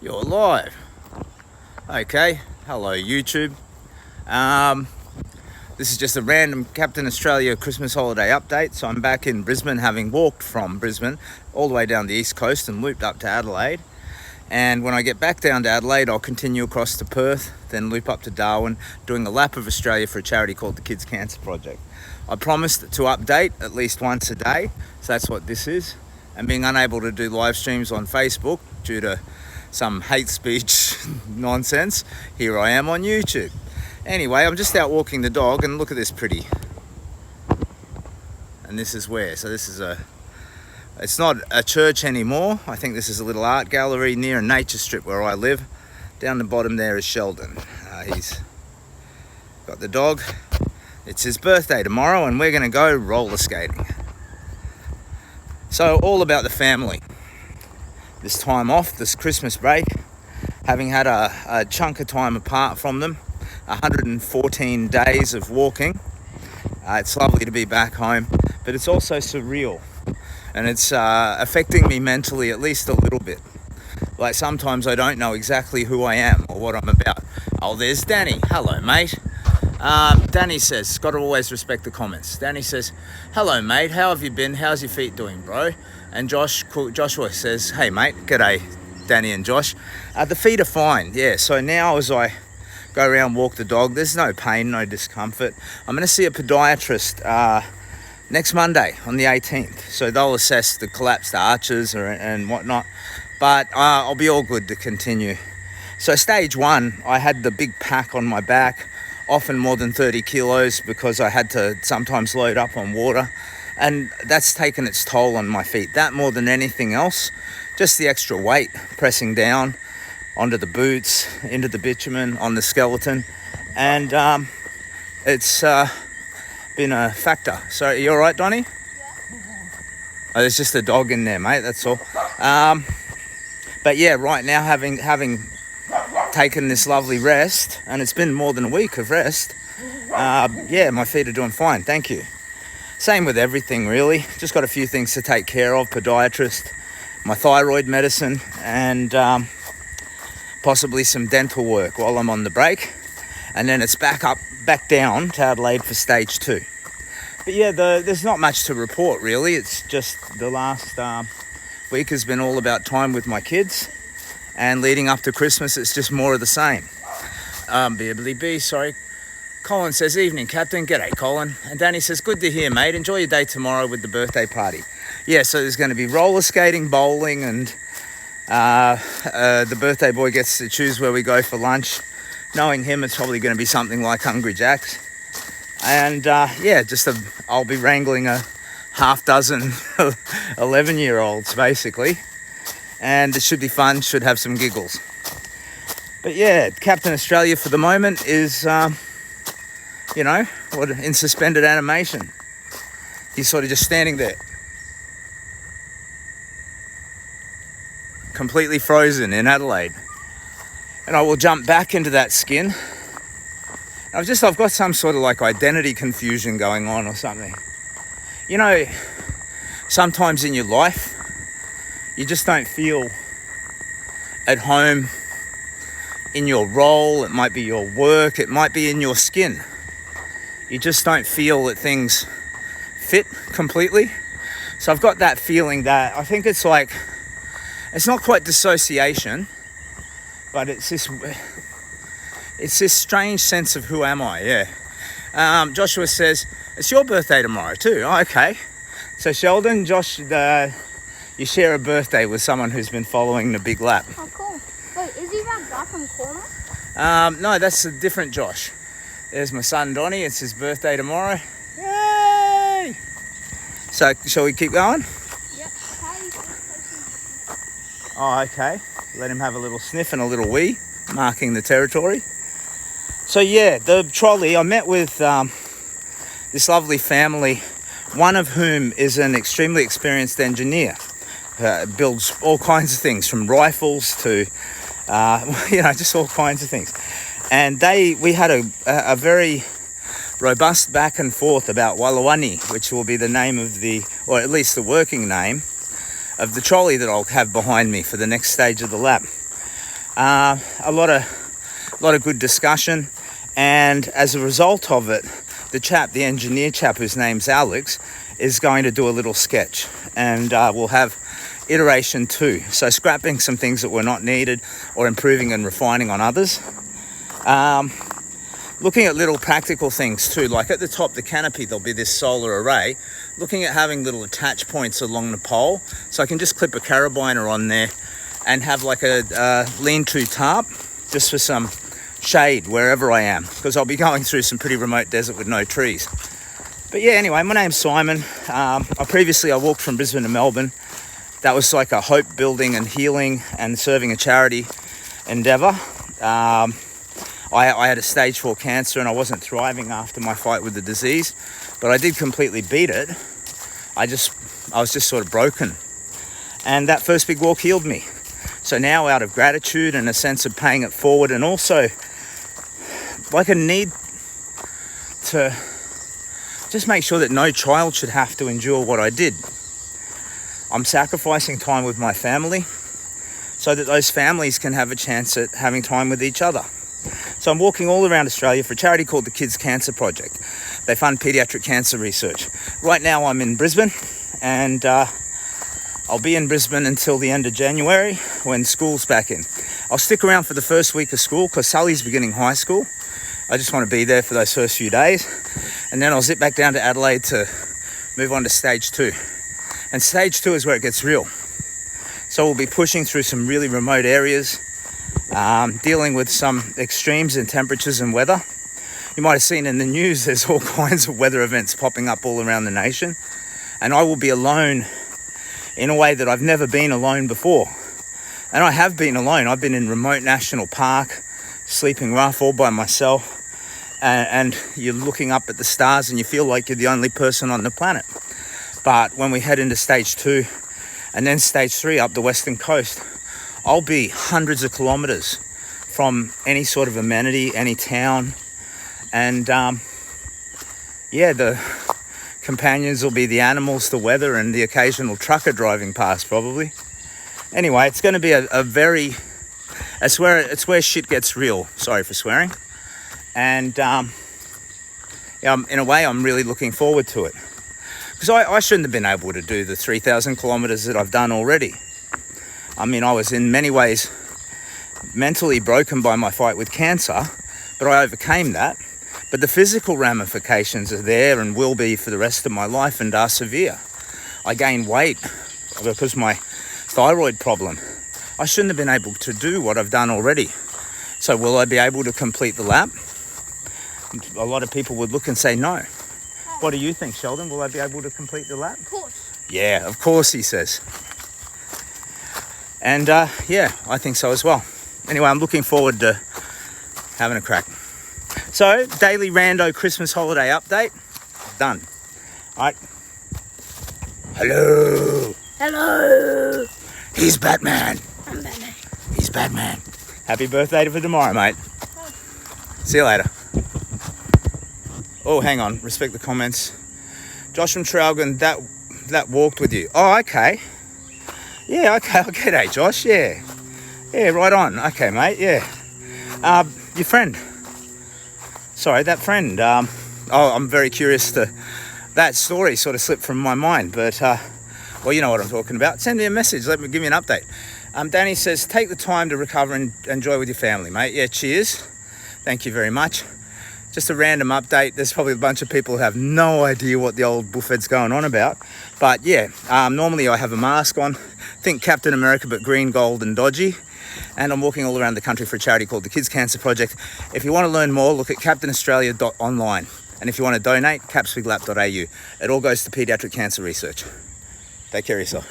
You're live. Okay, hello YouTube. This is just a random Captain Australia Christmas holiday update. So I'm back in Brisbane, having walked from Brisbane all the way down the east coast and looped up to Adelaide. And when I get back down to Adelaide, I'll continue across to Perth, then loop up to Darwin, doing a lap of Australia for a charity called the Kids Cancer Project. I promised to update at least once a day, so that's what this is. And being unable to do live streams on Facebook due to some hate speech nonsense, here I am on YouTube. Anyway, I'm just out walking the dog, and look at this pretty. And this is where, so this is it's not a church anymore. I think this is a little art gallery near a nature strip where I live. Down the bottom there is Sheldon. He's got the dog. It's his birthday tomorrow, and we're gonna go roller skating. So all about the family. This time off, this Christmas break, having had a chunk of time apart from them, 114 days of walking. It's lovely to be back home, but it's also surreal, and it's affecting me mentally at least a little bit. Like sometimes I don't know exactly who I am or what I'm about. Oh, there's Danny. Hello, mate. Danny says, got to always respect the comments. Danny says, hello, mate. How have you been? How's your feet doing, bro? And Joshua says, hey, mate. G'day, Danny and Josh. The feet are fine. Yeah, so now as I go around, walk the dog, there's no pain, no discomfort. I'm going to see a podiatrist next Monday on the 18th. So they'll assess the collapsed arches and whatnot. But I'll be all good to continue. So stage one, I had the big pack on my back, often more than 30 kilos, because I had to sometimes load up on water. And that's taken its toll on my feet. That more than anything else, just the extra weight pressing down onto the boots, into the bitumen, on the skeleton. And it's been a factor. So you all right, Donnie? Yeah. Oh, there's just a dog in there, mate, that's all. But yeah, right now having taken this lovely rest, and it's been more than a week of rest, yeah, my feet are doing fine, thank you. Same with everything, really. Just got a few things to take care of, podiatrist, my thyroid medicine, and possibly some dental work while I'm on the break. And then it's back down to Adelaide for stage two. But yeah, there's not much to report, really. It's just the last week has been all about time with my kids. And leading up to Christmas, it's just more of the same. Sorry. Colin says, evening, Captain. G'day, Colin. And Danny says, good to hear, mate. Enjoy your day tomorrow with the birthday party. Yeah, so there's going to be roller skating, bowling, and the birthday boy gets to choose where we go for lunch. Knowing him, it's probably going to be something like Hungry Jack's. And yeah, I'll be wrangling a half dozen 11-year-olds, basically. And it should be fun, should have some giggles. But yeah, Captain Australia for the moment is, in suspended animation. He's sort of just standing there, completely frozen in Adelaide. And I will jump back into that skin. I've got some sort of like identity confusion going on or something. You know, sometimes in your life, you just don't feel at home in your role. It might be your work. It might be in your skin. You just don't feel that things fit completely. So I've got that feeling that I think it's like, it's not quite dissociation, but it's this strange sense of who am I, yeah. Joshua says, it's your birthday tomorrow too. Oh, okay. So Sheldon, Josh, you share a birthday with someone who's been following the big lap. Oh, cool. Wait, is he that guy from Corner? No, that's a different Josh. There's my son, Donnie. It's his birthday tomorrow. Yay! So, shall we keep going? Yep. Oh, okay. Let him have a little sniff and a little wee, marking the territory. So, yeah, the trolley, I met with this lovely family, one of whom is an extremely experienced engineer. Builds all kinds of things, from rifles to, just all kinds of things. And we had a very robust back and forth about Walawani, which will be the name of or at least the working name of the trolley that I'll have behind me for the next stage of the lap. A lot of good discussion, and as a result of it, the engineer chap, whose name's Alex, is going to do a little sketch, and we'll have iteration 2. So scrapping some things that were not needed, or improving and refining on others. Looking at little practical things too, like at the top, the canopy, there'll be this solar array. Looking at having little attach points along the pole, so I can just clip a carabiner on there and have like a lean-to tarp just for some shade wherever I am, because I'll be going through some pretty remote desert with no trees. But yeah, anyway, my name's Simon. I walked from Brisbane to Melbourne. That was like a hope building and healing and serving a charity endeavour. I had a stage 4 cancer and I wasn't thriving after my fight with the disease, but I did completely beat it. I was just sort of broken. And that first big walk healed me. So now, out of gratitude and a sense of paying it forward, and also like a need to just make sure that no child should have to endure what I did, I'm sacrificing time with my family so that those families can have a chance at having time with each other. So I'm walking all around Australia for a charity called the Kids Cancer Project. They fund paediatric cancer research. Right now I'm in Brisbane, and I'll be in Brisbane until the end of January when school's back in. I'll stick around for the first week of school because Sully's beginning high school. I just want to be there for those first few days, and then I'll zip back down to Adelaide to move on to stage 2. And stage 2 is where it gets real. So we'll be pushing through some really remote areas, dealing with some extremes in temperatures and weather. You might have seen in the news there's all kinds of weather events popping up all around the nation, and I will be alone in a way that I've never been alone before. And I have been alone. I've been in remote national park, sleeping rough all by myself, and you're looking up at the stars and you feel like you're the only person on the planet. But when we head into stage 2 and then stage 3 up the western coast, I'll be hundreds of kilometers from any sort of amenity, any town. And the companions will be the animals, the weather, and the occasional trucker driving past probably. Anyway, it's going to be it's where shit gets real. Sorry for swearing. And in a way, I'm really looking forward to it. Because I shouldn't have been able to do the 3,000 kilometers that I've done already. I mean, I was in many ways mentally broken by my fight with cancer, but I overcame that. But the physical ramifications are there and will be for the rest of my life, and are severe. I gained weight because my thyroid problem. I shouldn't have been able to do what I've done already. So will I be able to complete the lap? A lot of people would look and say no. What do you think, Sheldon? Will I be able to complete the lap? Of course. Yeah, of course, he says. And I think so as well. Anyway, I'm looking forward to having a crack. So, daily Rando Christmas holiday update. Done. All right. Hello. Hello. He's Batman. I'm Batman. He's Batman. Happy birthday for tomorrow, mate. Oh. See you later. Oh, hang on. Respect the comments. Josh from Traralgon, that walked with you. Oh, okay. Yeah, okay. G'day, Josh. Yeah. Yeah, right on. Okay, mate. Yeah. Your friend. Sorry, that friend. I'm very curious to... That story sort of slipped from my mind, but... well, you know what I'm talking about. Send me a message. Give me an update. Danny says, take the time to recover and enjoy with your family, mate. Yeah, cheers. Thank you very much. Just a random update. There's probably a bunch of people who have no idea what the old buffet's going on about. But yeah, normally I have a mask on. Think Captain America, but green, gold and dodgy. And I'm walking all around the country for a charity called the Kids Cancer Project. If you want to learn more, look at captainaustralia.online. And if you want to donate, capsbiglap.au. It all goes to paediatric cancer research. Take care of yourself.